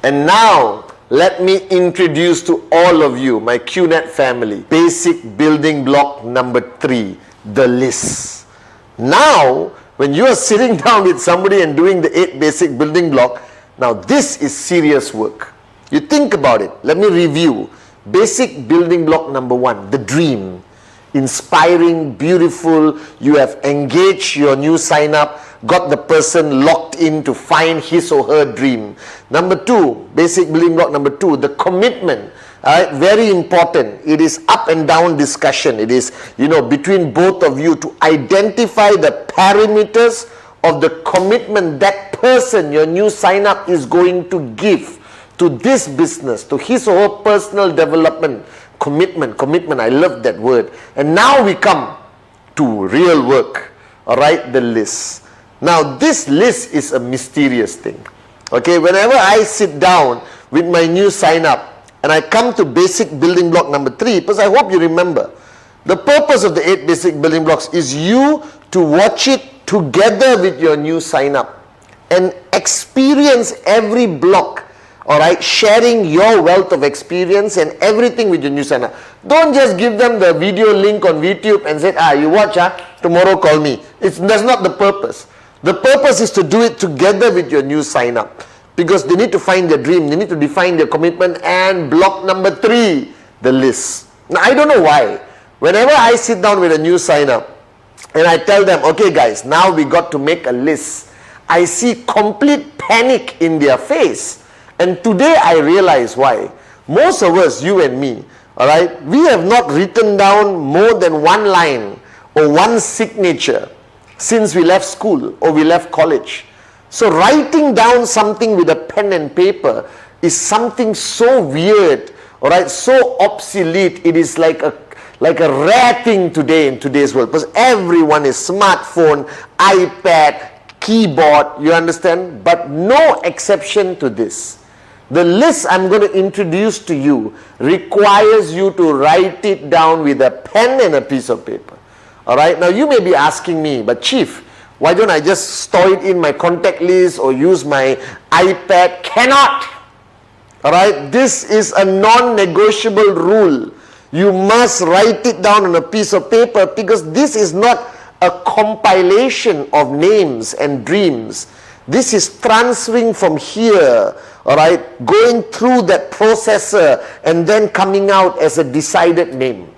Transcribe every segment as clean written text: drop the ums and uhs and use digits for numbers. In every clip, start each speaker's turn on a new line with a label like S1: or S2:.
S1: And now, let me introduce to all of you, my QNet family, basic building block number 3, the list. Now, when you are sitting down with somebody and doing the 8 basic building block, now this is serious work. You think about it. Let me review. Basic building block number 1, the dream. Inspiring, beautiful. You have engaged your new sign up, got the person locked in to find his or her dream. Number 2, basic building block number 2, the commitment. Very important. It is up and down discussion. It is, between both of you to identify the parameters of the commitment that person, your new sign up, is going to give to this business, to his or her personal development. Commitment, I love that word. And now we come to real work, all right, the list. Now this list is a mysterious thing, okay? Whenever I sit down with my new sign up and I come to basic building block number 3, because I hope you remember, the purpose of the 8 basic building blocks is you to watch it together with your new sign up and experience every block. Alright, sharing your wealth of experience and everything with your new sign up. Don't just give them the video link on YouTube and say, you watch, tomorrow call me. That's not the purpose. The purpose is to do it together with your new sign up. Because they need to find their dream, they need to define their commitment. And block number 3, the list. Now, I don't know why. Whenever I sit down with a new sign up and I tell them, okay guys, now we got to make a list, I see complete panic in their face. And today I realize why. Most of us, you and me, alright, we have not written down more than one line or one signature since we left school or we left college. So writing down something with a pen and paper is something so weird, alright, so obsolete. It is like a rare thing today in today's world, because everyone is smartphone, iPad, keyboard, you understand? But no exception to this. The list I'm going to introduce to you requires you to write it down with a pen and a piece of paper. Alright, now you may be asking me, but Chief, why don't I just store it in my contact list or use my iPad? Cannot! Alright, this is a non-negotiable rule. You must write it down on a piece of paper, because this is not a compilation of names and dreams. This is transferring from here, alright, going through that processor and then coming out as a decided name.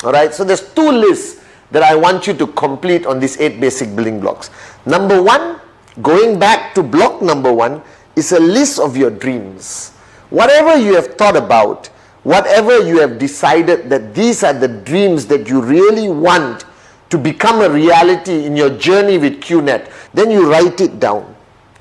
S1: Alright, so there's 2 lists that I want you to complete on these 8 basic building blocks. Number 1, going back to block number 1, is a list of your dreams. Whatever you have thought about, whatever you have decided that these are the dreams that you really want to become a reality in your journey with QNet, then you write it down.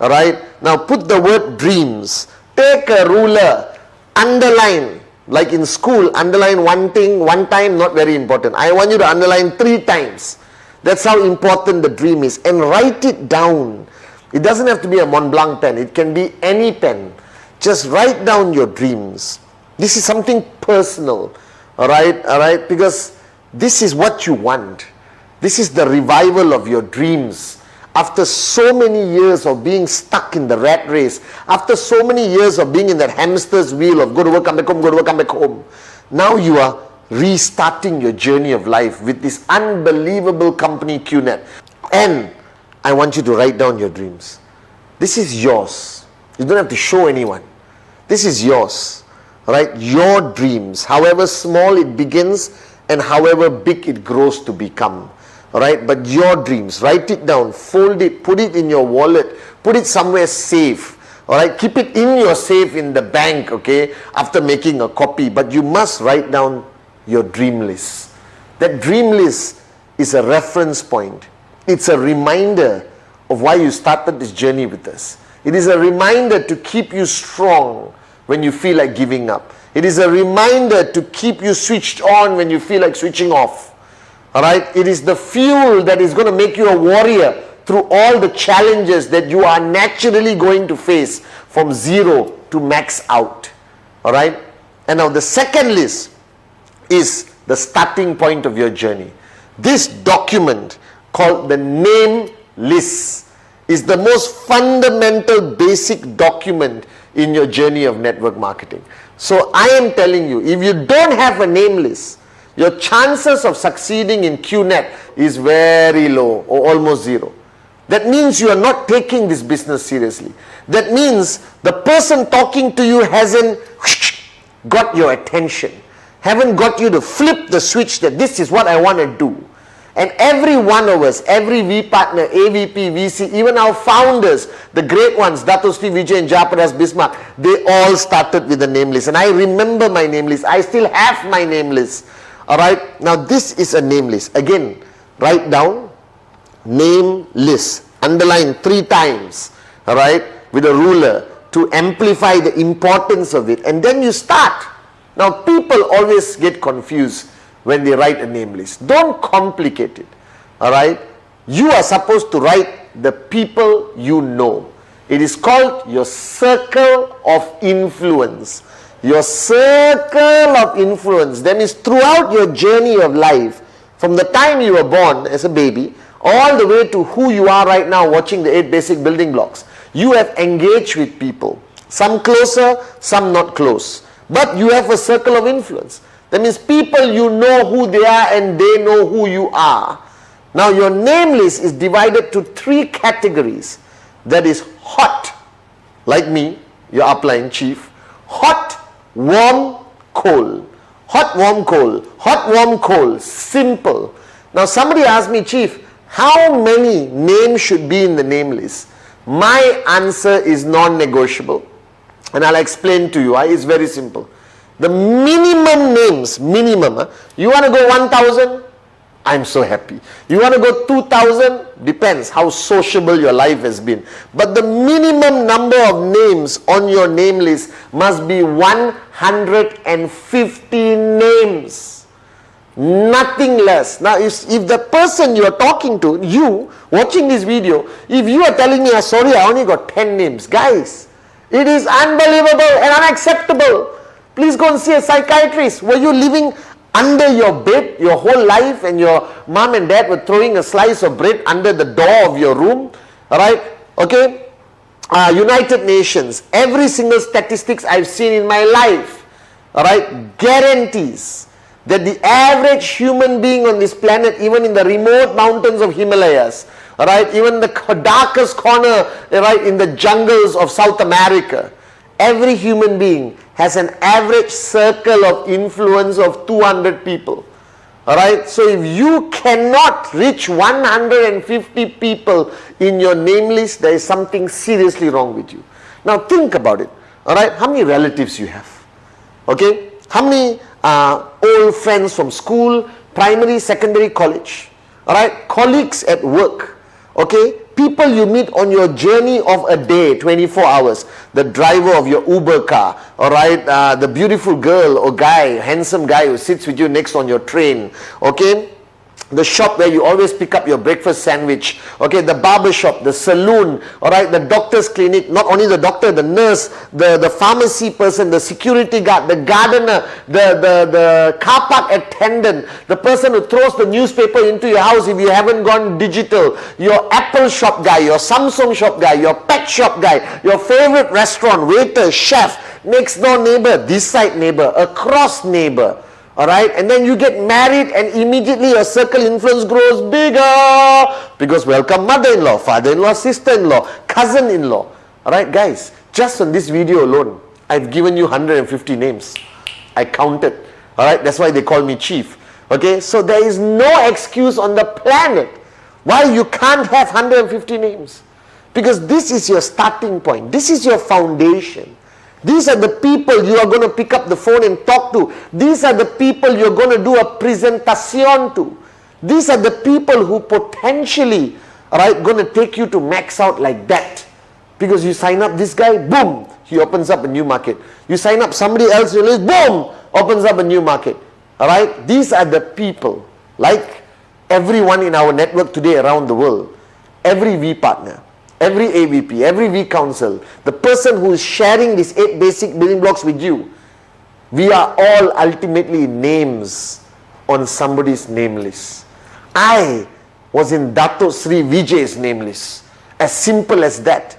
S1: Alright, now put the word dreams. Take a ruler, underline, like in school, underline one thing, one time, not very important. I want you to underline 3 times. That's how important the dream is. And write it down. It doesn't have to be a Mont Blanc pen. It can be any pen. Just write down your dreams. This is something personal. Alright, because this is what you want. This is the revival of your dreams. After so many years of being stuck in the rat race, after so many years of being in that hamster's wheel of go to work, come back home, go to work, come back home, now you are restarting your journey of life with this unbelievable company QNet. And I want you to write down your dreams. This is yours. You don't have to show anyone. This is yours. Right? Your dreams, however small it begins and however big it grows to become. Alright, but your dreams, write it down, fold it, put it in your wallet, put it somewhere safe. Alright, keep it in your safe in the bank, okay, after making a copy. But you must write down your dream list. That dream list is a reference point. It's a reminder of why you started this journey with us. It is a reminder to keep you strong when you feel like giving up. It is a reminder to keep you switched on when you feel like switching off. Alright, it is the fuel that is going to make you a warrior through all the challenges that you are naturally going to face from 0 to max out. Alright, and now the second list is the starting point of your journey. This document called the name list is the most fundamental basic document in your journey of network marketing. So I am telling you, if you don't have a name list, your chances of succeeding in QNet is very low or almost zero. That means you are not taking this business seriously. That means the person talking to you hasn't got your attention, haven't got you to flip the switch that this is what I want to do. And every one of us, every V partner, AVP, VC, even our founders, the great ones, Dato Sri Vijay and Jayaprakash Bismarck, they all started with a name list. And I remember my name list. I still have my name list. Alright, now this is a name list. Again, write down name list. Underline 3 times. Alright, with a ruler to amplify the importance of it. And then you start. Now people always get confused when they write a name list. Don't complicate it. Alright, you are supposed to write the people you know. It is called your circle of influence. Your circle of influence. That means throughout your journey of life, from the time you were born as a baby, all the way to who you are right now watching the 8 basic building blocks, you have engaged with people. Some closer, some not close. But you have a circle of influence. That means people you know who they are and they know who you are. Now your name list is divided to 3 categories. That is hot, like me, your upline chief. Hot, warm, cold. Hot, warm, cold. Hot, warm, cold. Simple. Now somebody asked me, Chief, how many names should be in the name list? My answer is non-negotiable. And I'll explain to you. It's very simple. The minimum names, minimum. You want to go 1,000? I'm so happy. You want to go 2,000? Depends how sociable your life has been. But the minimum number of names on your name list must be 150 names. Nothing less. Now, if the person you are talking to, you watching this video, if you are telling me, sorry, I only got 10 names. Guys, it is unbelievable and unacceptable. Please go and see a psychiatrist. Were you living under your bed your whole life and your mom and dad were throwing a slice of bread under the door of your room? Alright? Okay? United Nations, every single statistics I've seen in my life, alright, guarantees that the average human being on this planet, even in the remote mountains of Himalayas, alright, even the darkest corner, right, in the jungles of South America, every human being has an average circle of influence of 200 people. Alright, so if you cannot reach 150 people in your name list, there is something seriously wrong with you. Now think about it. Alright, how many relatives you have? Okay, how many old friends from school, primary, secondary, college? Alright, colleagues at work. Okay, people you meet on your journey of a day, 24 hours, the driver of your Uber car, alright, the beautiful girl or guy, handsome guy who sits with you next on your train, okay, the shop where you always pick up your breakfast sandwich, okay, the barber shop, the saloon, alright, the doctor's clinic, not only the doctor, the nurse, the pharmacy person, the security guard, the gardener, the car park attendant, the person who throws the newspaper into your house if you haven't gone digital, your Apple shop guy, your Samsung shop guy, your pet shop guy, your favorite restaurant, waiter, chef, next door neighbor, this side neighbor, across neighbor. Alright, and then you get married and immediately your circle influence grows bigger because welcome mother-in-law, father-in-law, sister-in-law, cousin-in-law. Alright guys, just on this video alone, I've given you 150 names. I counted. Alright, that's why they call me chief. Okay, so there is no excuse on the planet why you can't have 150 names. Because this is your starting point. This is your foundation. These are the people you are going to pick up the phone and talk to. These are the people you're going to do a presentation to. These are the people who potentially are going to take you to max out like that. Because you sign up this guy, boom, he opens up a new market. You sign up somebody else, you list, boom, opens up a new market. Alright, these are the people, like everyone in our network today around the world, every V partner, every AVP, every V council, the person who is sharing these 8 basic building blocks with you, we are all ultimately names on somebody's name list. I was in Dato Sri Vijay's name list. As simple as that.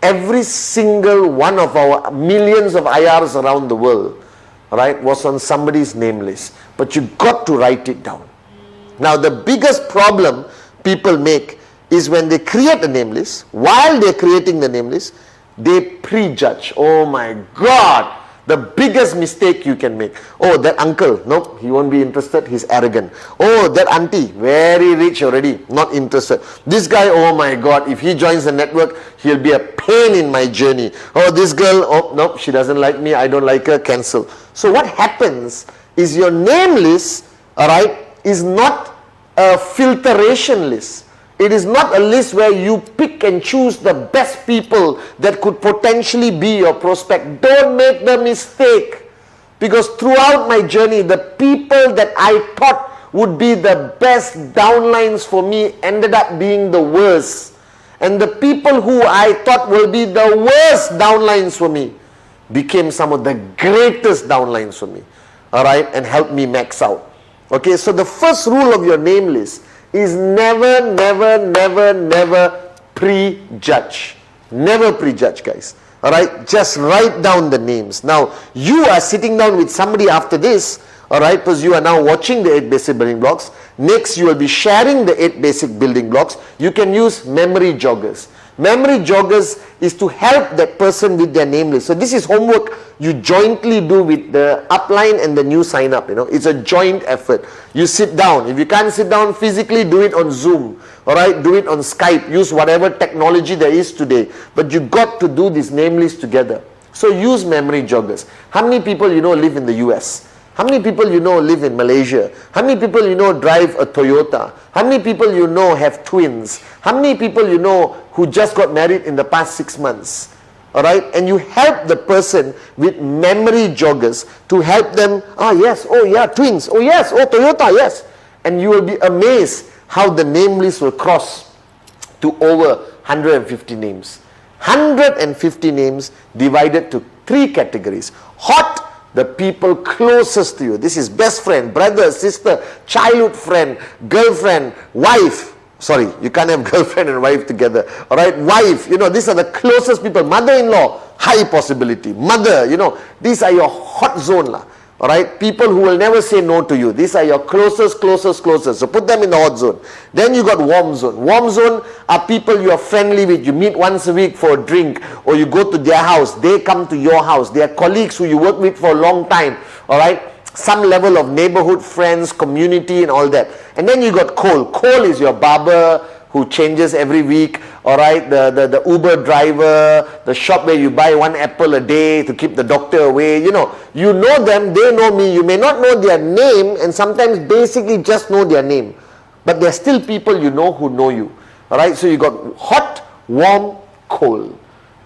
S1: every single one of our millions of IRs around the world, right, was on somebody's name list. But you got to write it down. Now, the biggest problem people make is when they create a name list, while they're creating the name list, they prejudge. Oh my God! The biggest mistake you can make. Oh, that uncle, nope, he won't be interested, he's arrogant. Oh, that auntie, very rich already, not interested. This guy, oh my God, if he joins the network, he'll be a pain in my journey. Oh, this girl, oh, nope, she doesn't like me, I don't like her, cancel. So what happens is your name list, alright, is not a filtration list. It is not a list where you pick and choose the best people that could potentially be your prospect. Don't make the mistake. Because throughout my journey, the people that I thought would be the best downlines for me ended up being the worst. And the people who I thought will be the worst downlines for me became some of the greatest downlines for me. Alright, and helped me max out. Okay, so the first rule of your name list is never, never, never, never prejudge. Never prejudge, guys. Alright, just write down the names. Now, you are sitting down with somebody after this, alright, because you are now watching the 8 basic building blocks. Next, you will be sharing the 8 basic building blocks. You can use memory joggers. Memory joggers is to help that person with their name list. So this is homework you jointly do with the upline and the new sign up. You know, it's a joint effort. You sit down. If you can't sit down physically, do it on Zoom. All right, do it on Skype. Use whatever technology there is today. But you got to do this name list together. So use memory joggers. How many people you know live in the US? How many people you know live in Malaysia? How many people you know drive a Toyota? How many people you know have twins? How many people you know who just got married in the past 6 months? Alright, and you help the person with memory joggers to help them, yes, oh yeah, twins, oh yes, oh Toyota, yes. And you will be amazed how the name list will cross to over 150 names. 150 names divided to 3 categories. Hot, the people closest to you. This is best friend, brother, sister, childhood friend, girlfriend, wife. Sorry, you can't have girlfriend and wife together. Alright, wife, you know, these are the closest people. Mother-in-law, high possibility. Mother, you know, these are your hot zone lah. Alright, people who will never say no to you. These are your closest. So put them in the hot zone. Then you got warm zone. Warm zone are people you are friendly with. You meet once a week for a drink, or you go to their house. They come to your house. They are colleagues who you work with for a long time. Alright, some level of neighborhood friends, community and all that. And then you got cold. Cold is your barber who changes every week. Alright, the Uber driver, the shop where you buy 1 apple a day to keep the doctor away. You know them, they know me. You may not know their name, and sometimes basically just know their name. But they're still people you know who know you. Alright, so you got hot, warm, cold.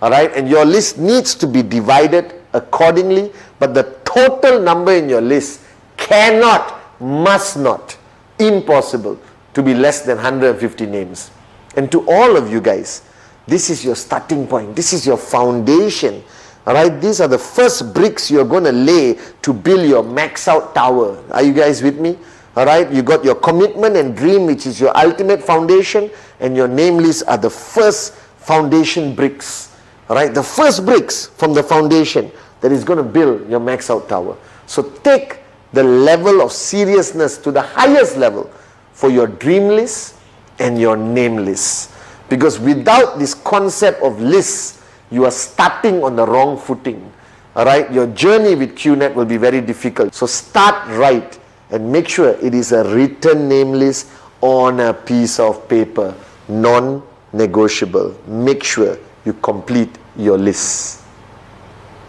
S1: Alright, and your list needs to be divided accordingly, but the total number in your list cannot, must not, impossible to be less than 150 names. And to all of you guys, this is your starting point. This is your foundation. Alright, these are the first bricks you're going to lay to build your max out tower. Are you guys with me? Alright, you got your commitment and dream, which is your ultimate foundation, and your name list are the first foundation bricks. Alright, the first bricks from the foundation that is going to build your max out tower. So take the level of seriousness to the highest level for your dream list and your name list. Because without this concept of lists, you are starting on the wrong footing. Alright, your journey with QNet will be very difficult. So start right and make sure it is a written name list on a piece of paper. Non-negotiable. Make sure you complete your list.